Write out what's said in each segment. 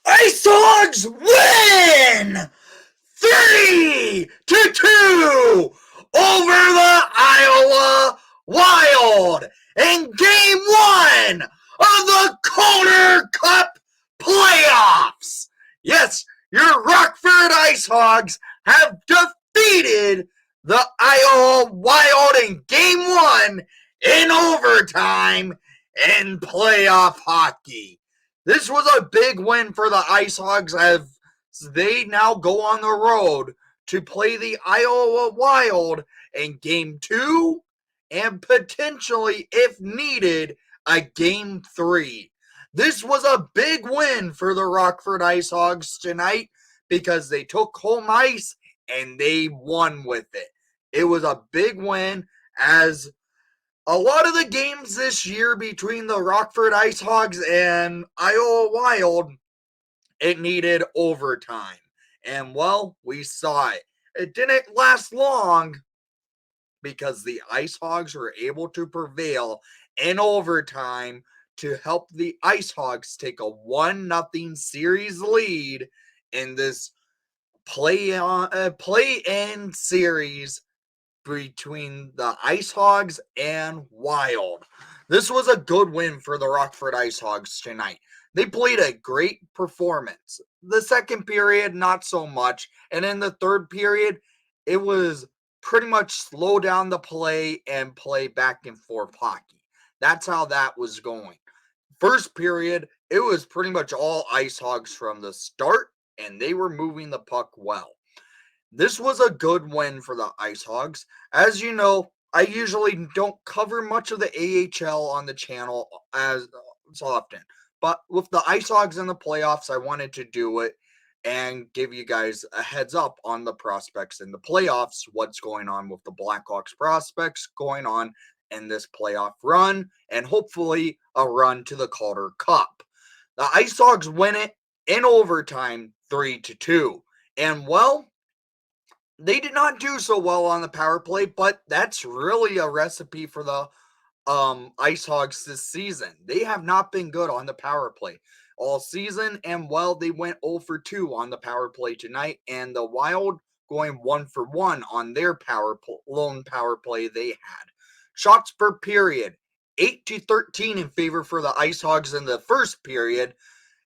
Icehogs win 3-2 over the Iowa Wild in Game 1 of the Calder Cup playoffs. Yes, your Rockford Icehogs have defeated the Iowa Wild in Game 1 in overtime in playoff hockey. This was a big win for the Icehogs as they now go on the road to play the Iowa Wild in Game 2 and potentially, if needed, a Game 3. This was a big win for the Rockford Icehogs tonight because they took home ice and they won with it. It was a big win as a lot of the games this year between the Rockford Icehogs and Iowa Wild, it needed overtime. And well, we saw it. It didn't last long because the Icehogs were able to prevail in overtime to help the Icehogs take a 1-0 series lead in this play-in series between the Icehogs and Wild. This was a good win for the Rockford Icehogs tonight. They played a great performance. The second period, not so much. And in the third period, it was pretty much slow down the play and play back and forth hockey. That's how that was going. First period, it was pretty much all Icehogs from the start, and they were moving the puck well. This was a good win for the Icehogs. As you know, I usually don't cover much of the AHL on the channel as often. But with the Icehogs in the playoffs, I wanted to do it and give you guys a heads up on the prospects in the playoffs, what's going on with the Blackhawks prospects going on in this playoff run, and hopefully a run to the Calder Cup. The Icehogs win it in overtime 3-2. And well, they did not do so well on the power play, but that's really a recipe for the Icehogs this season. They have not been good on the power play all season, and well, they went 0 for 2 on the power play tonight, and the Wild going 1 for 1 on their lone power play they had. Shots per period, 8-13 in favor for the Icehogs in the first period,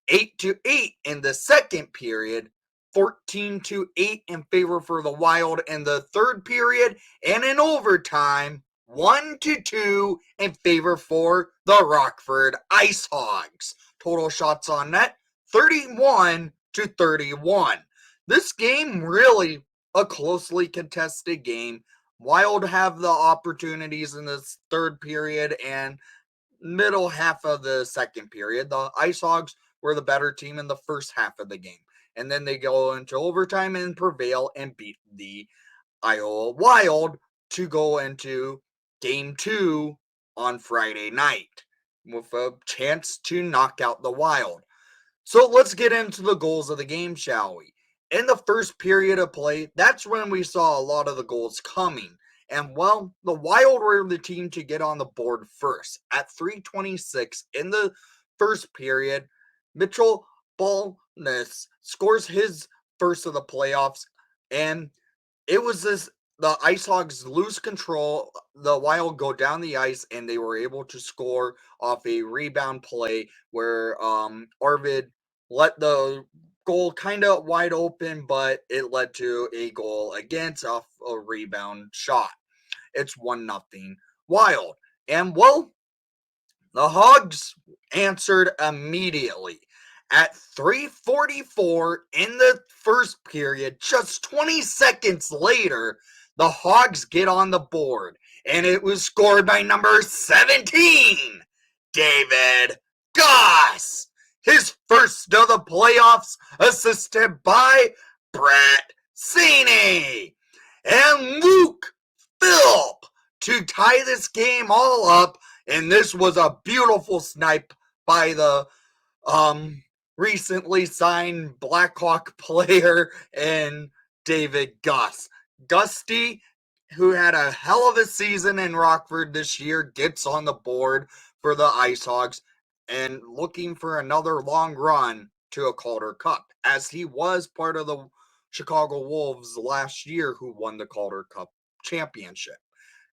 8-8 in the second period, 14-8 in favor for the Wild in the third period, and in overtime, 1-2 in favor for the Rockford Icehogs. Total shots on net, 31-31. This game really a closely contested game. Wild have the opportunities in this third period and middle half of the second period. The Icehogs were the better team in the first half of the game. And then they go into overtime and prevail and beat the Iowa Wild to go into Game 2 on Friday night with a chance to knock out the Wild. So let's get into the goals of the game, shall we? In the first period of play, that's when we saw a lot of the goals coming. And well, the Wild were the team to get on the board first. At 3:26 in the first period, Mitchell Ballness scores his first of the playoffs, and it was the Icehogs lose control. The Wild go down the ice, and they were able to score off a rebound play where Arvid let the goal kind of wide open, but it led to a goal against off a rebound shot. It's 1-0 Wild. And well, the Hogs answered immediately. At 3:44 in the first period, just 20 seconds later, the Hogs get on the board, and it was scored by number 17, David Goss. His first of the playoffs, assisted by Brett Seney and Luke Philp to tie this game all up. And this was a beautiful snipe by the recently signed Blackhawk player and David Gus. Gusty, who had a hell of a season in Rockford this year, gets on the board for the Icehogs and looking for another long run to a Calder Cup, as he was part of the Chicago Wolves last year who won the Calder Cup championship.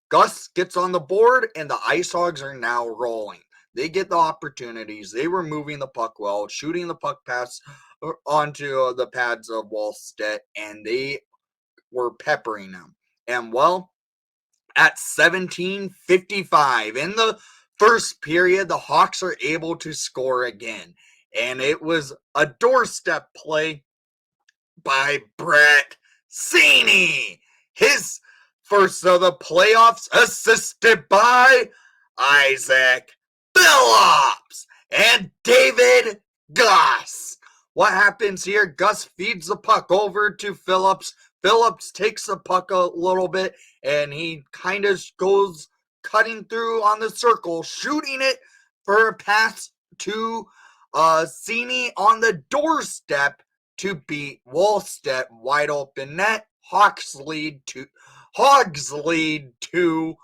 Gus gets on the board, and the Ice Hogs are now rolling. They get the opportunities. They were moving the puck well, shooting the puck pass onto the pads of Wallstedt, and they were peppering them. And well, at 17:55 in the first period, the Hawks are able to score again. And it was a doorstep play by Brett Seney. His first of the playoffs, assisted by Isaac Phillips and David Gus. What happens here? Gus feeds the puck over to Phillips. Phillips takes the puck a little bit, and he kind of goes cutting through on the circle, shooting it for a pass to Seney on the doorstep to beat Wallstedt. Wide open net. Hogs lead 2-1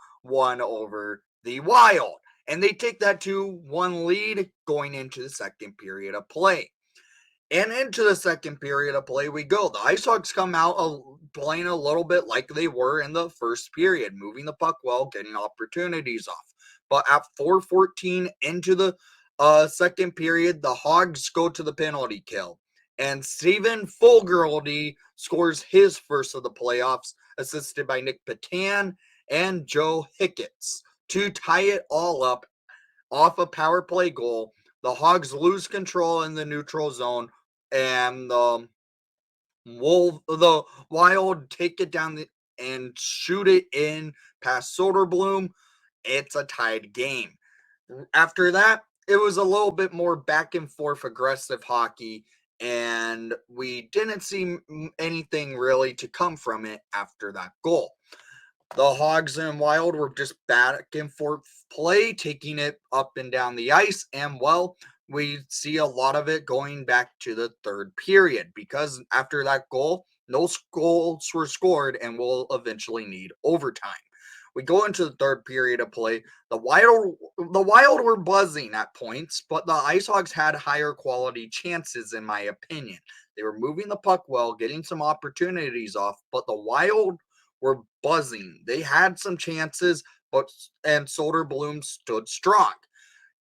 over the Wild. And they take that 2-1 lead going into the second period of play. And into the second period of play we go. The Ice Hogs come out playing a little bit like they were in the first period, moving the puck well, getting opportunities off. But at 4:14 into the second period, the Hogs go to the penalty kill. And Stephen Fogarty scores his first of the playoffs, assisted by Nick Patan and Joe Hicketts, to tie it all up off a power play goal. The Hogs lose control in the neutral zone, and the Wild take it down and shoot it in past Soderblom. It's a tied game. After that, it was a little bit more back and forth aggressive hockey, and we didn't see anything really to come from it after that goal. The Hogs and Wild were just back and forth play, taking it up and down the ice, and well, we see a lot of it going back to the third period, because after that goal, no goals were scored, and we'll eventually need overtime. We go into the third period of play. The Wild were buzzing at points, but the Ice Hogs had higher quality chances, in my opinion. They were moving the puck well, getting some opportunities off, but the Wild were buzzing. They had some chances, and Soderblom stood strong.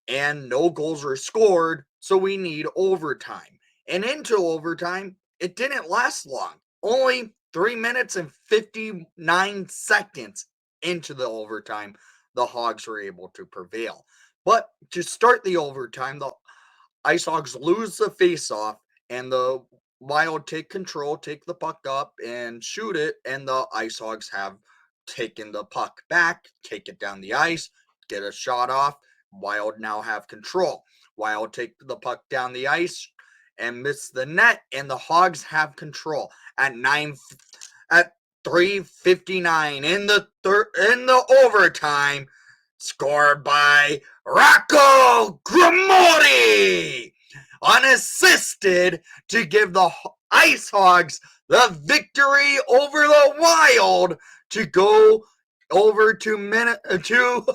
And no goals were scored, so we need overtime. And into overtime, it didn't last long. Only 3 minutes and 59 seconds into the overtime, the Hogs were able to prevail. But to start the overtime, the Ice Hogs lose the faceoff, and the Wild take control, take the puck up, and shoot it, and the Ice Hogs have taken the puck back, take it down the ice, get a shot off. Wild now have control. Wild take the puck down the ice and miss the net, and the Hogs have control at 3:59 in the overtime, scored by Rocco Grimaldi, unassisted, to give the Ice Hogs the victory over the Wild to go over to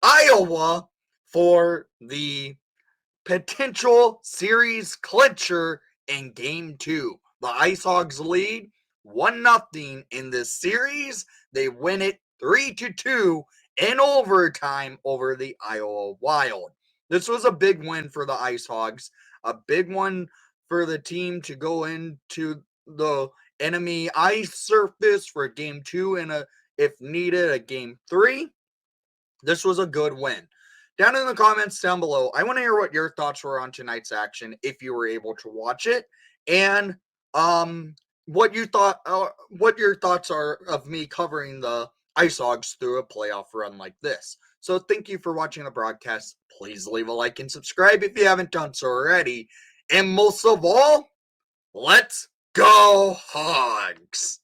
Iowa for the potential series clincher in Game 2. The Ice Hogs lead 1-0 in this series. They win it 3-2 in overtime over the Iowa Wild. This was a big win for the Ice Hogs, a big one for the team to go into the enemy ice surface for Game 2 and if needed, a Game 3. This was a good win. Down in the comments down below, I want to hear what your thoughts were on tonight's action, if you were able to watch it, and what your thoughts are of me covering the Ice Hogs through a playoff run like this. So thank you for watching the broadcast. Please leave a like and subscribe if you haven't done so already. And most of all, let's go Hogs!